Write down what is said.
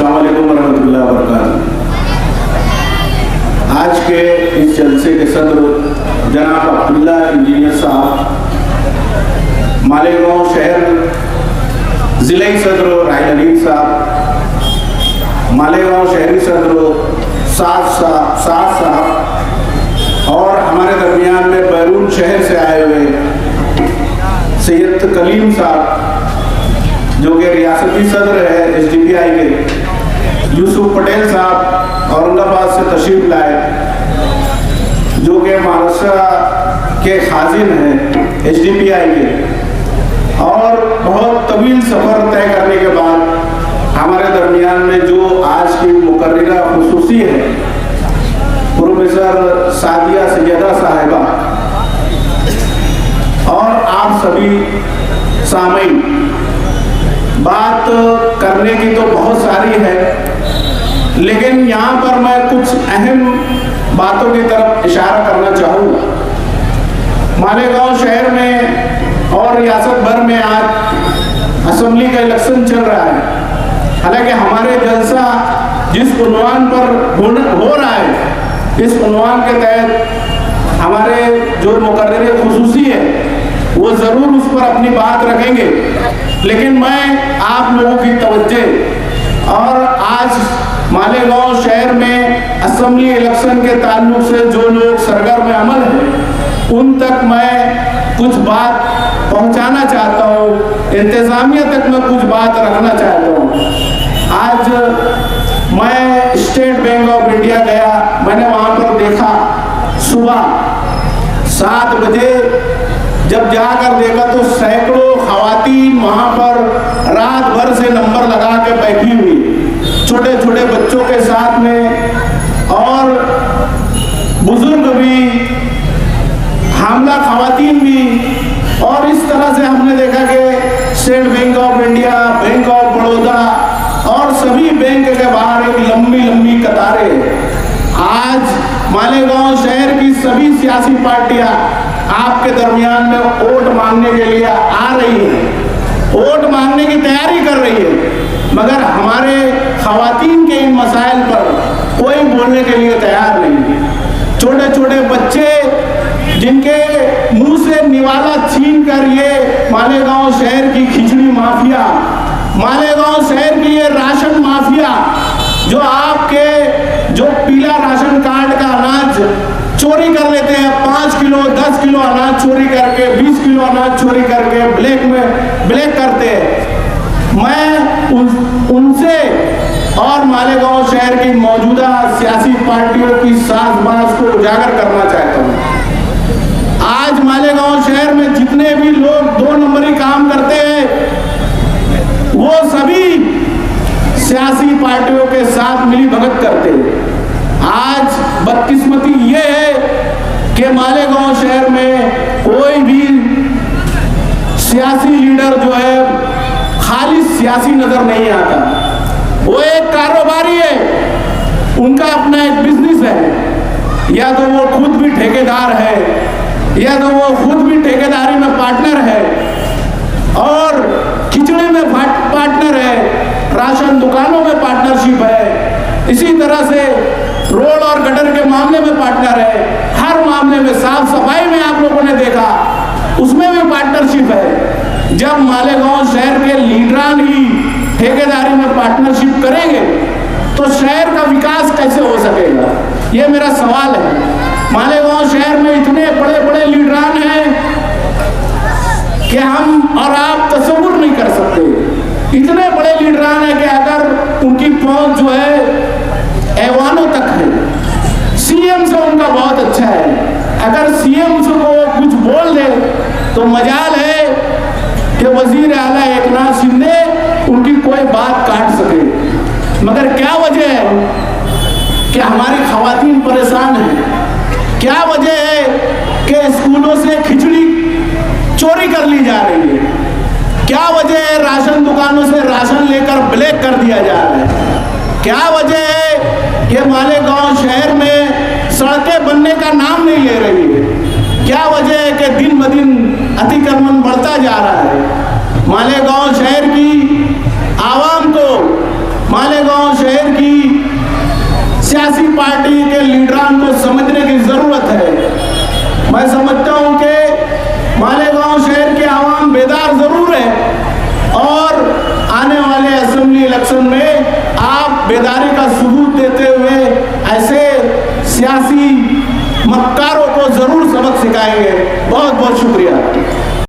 अस्सलाम वालेकुम वरहमतुल्लाहि वबरकातुहू। आज के इस जलसे के सदर जनाब अब्दुल्ला इंजीनियर साहब, मालेगांव शहर ज़िले सदर राहिल अलीम साहब, मालेगांव शहरी सदर साद साहब और हमारे दरमियान में बैरून शहर से आए हुए सैयद कलीम साहब जो कि रियासती सदर है SDPI के, यूसुफ पटेल साहब औरंगाबाद से तशरीफ लाए जो कि महाराष्ट्र के खाजिन हैं SDPI के, और बहुत तवील सफ़र तय करने के बाद हमारे दरमियान में जो आज की मुकर्रिरा खुसूसी है प्रोफेसर सादिया सैयदा साहिबा, और आप सभी सामीन, बात करने की तो बहुत सारी है, लेकिन यहाँ पर मैं कुछ अहम बातों की तरफ इशारा करना चाहूँगा। मालेगांव शहर में और रियासत भर में आज असेंबली का इलेक्शन चल रहा है। हालांकि हमारे जलसा जिस उन्वान पर हो रहा है, इस उन्वान के तहत हमारे जो मुकर्रर खुसूसी है वो ज़रूर उस पर अपनी बात रखेंगे, लेकिन मैं आप लोगों की तवज्जो और आज मालेगांव शहर में असेंबली इलेक्शन के ताल्लुक से जो लोग सरगर्म अमल हैं उन तक मैं कुछ बात पहुंचाना चाहता हूं, इंतज़ामिया तक मैं कुछ बात रखना चाहता हूं। आज मैं स्टेट बैंक ऑफ इंडिया गया, मैंने वहां पर देखा सुबह 7 बजे जब जाकर देखा तो सैकड़ों खवातीन वहां पर रात भर से नंबर लगा के बैठी हुई, छोटे छोटे बच्चों के साथ में, और बुजुर्ग भी, हामला खवातीन भी। और इस तरह से हमने देखा कि state bank of India, bank of Baroda और सभी बैंक के बाहर एक लंबी लंबी कतारें। आज मालेगांव शहर की सभी सियासी पार्टियां आपके दरमियान में वोट मांगने के लिए आ रही है, वोट मांगने की तैयारी कर रही है, मगर हमारे खवातीन के इन मसाइल पर कोई बोलने के लिए तैयार नहीं है। छोटे छोटे बच्चे जिनके मुंह से निवाला छीन कर ये मालेगांव शहर की खिचड़ी माफिया, मालेगांव शहर की ये राशन माफिया, जो आपके जो पीला राशन कार्ड का अनाज चोरी कर लेते हैं, 5 किलो 10 किलो अनाज चोरी करके, 20 किलो अनाज चोरी करके ब्लैक करते हैं। मैं उनसे और मालेगांव शहर की मौजूदा सियासी पार्टियों की साजबाज को उजागर करना चाहता हूँ। आज मालेगांव शहर में जितने भी लोग 2 नंबरी काम करते हैं वो सभी सियासी पार्टियों के साथ मिली भगत करते हैं। आज बदकिस्मती ये है कि मालेगांव शहर में कोई भी सियासी लीडर जो है खाली सियासी नजर नहीं आता, वो एक कारोबारी है, उनका अपना एक बिजनेस है, या तो वो खुद भी ठेकेदार है, या तो वो खुद भी ठेकेदारी में पार्टनर है और खिचड़ी में पार्टनर है, राशन दुकानों में पार्टनरशिप है, इसी तरह से रोड और गटर के मामले में पार्टनर है, हर मामले में, साफ सफाई में आप लोगों ने देखा उसमें भी पार्टनरशिप है। जब मालेगांव शहर के लीडरान ही ठेकेदारी में पार्टनरशिप करेंगे तो शहर का विकास कैसे हो सकेगा, ये मेरा सवाल है। मालेगांव शहर में इतने बड़े बड़े लीडरान हैं कि हम और आप तस्वुर नहीं कर सकते। इतने बड़े लीडरान हैं कि अगर उनकी पहुंच जो है ऐवानों तक है, CM से उनका बहुत अच्छा है, अगर CM से वो कुछ बोल दे तो मजाल है कि वजीर आला एकनाथ शिंदे उनकी कोई बात काट सके। मगर क्या वजह है कि हमारी खवातीन परेशान हैं? क्या वजह है कि स्कूलों से खिचड़ी चोरी कर ली जा रही है? क्या वजह है राशन दुकानों से राशन लेकर ब्लैक कर दिया जा रहा है? क्या वजह है कि मालेगांव शहर में सड़कें बनने का नाम नहीं ले रही है? क्या वजह है कि दिन ब दिन अतिक्रमण बढ़ता जा रहा है? मालेगांव शहर की आवाम को, मालेगांव मालेगांव शहर की सियासी पार्टी के लीडरान को समझने की जरूरत है। मैं समझता हूं कि मालेगांव शहर के आवाम बेदार जरूर है और आने वाले असेंबली इलेक्शन में आप बेदारी